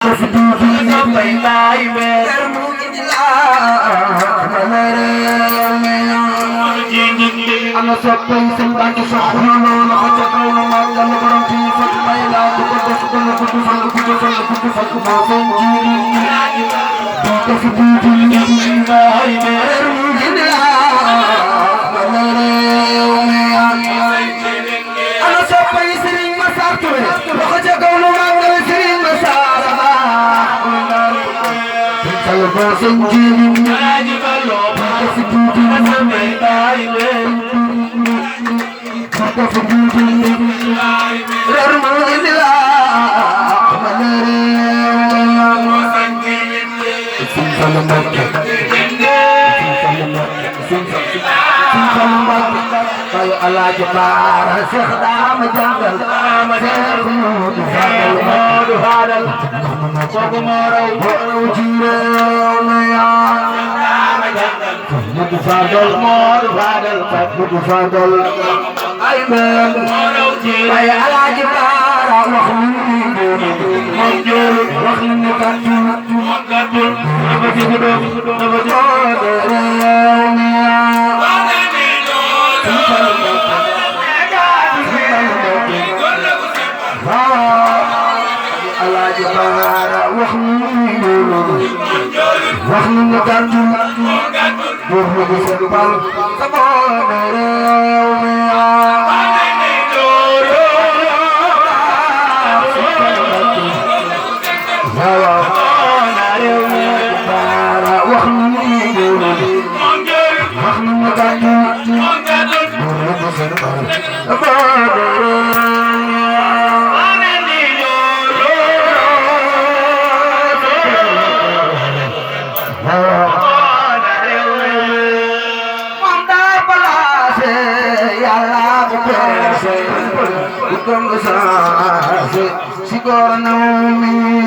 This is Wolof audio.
أنا صبي سنبات شخصنا نخجكون مالنا برمتي فتباي لا تقدس كل قدس القدس القدس القدس أنا صبي سنين مسارتوي نخجكون مالنا سنين مسارة سنجيني Allah Jabbar Syekh Dam Janggal Syekh Mudu Hadal Sogomoro Ujiraya Mudu Fadal Mudu Fadal Aiman Ay Allah Jabbar Manjur Wakhmin Kadul Sikor naumi